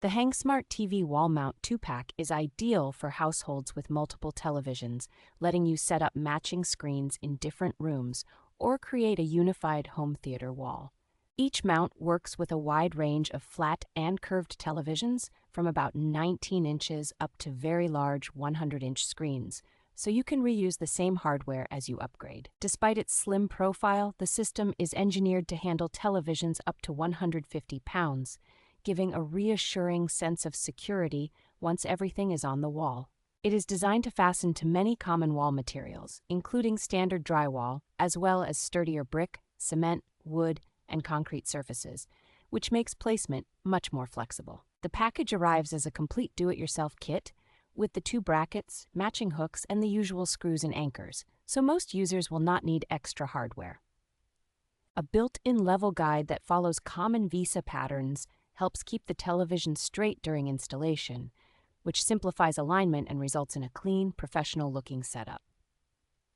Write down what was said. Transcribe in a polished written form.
The HangSmart TV Wall Mount 2-pack is ideal for households with multiple televisions, letting you set up matching screens in different rooms or create a unified home theater wall. Each mount works with a wide range of flat and curved televisions from about 19 inches up to very large 100-inch screens, so you can reuse the same hardware as you upgrade. Despite its slim profile, the system is engineered to handle televisions up to 150 pounds, giving a reassuring sense of security once everything is on the wall. It is designed to fasten to many common wall materials, including standard drywall, as well as sturdier brick, cement, wood, and concrete surfaces, which makes placement much more flexible. The package arrives as a complete do-it-yourself kit, with the 2 brackets, matching hooks, and the usual screws and anchors, so most users will not need extra hardware. A built-in level guide that follows common VESA patterns helps keep the television straight during installation, which simplifies alignment and results in a clean, professional-looking setup.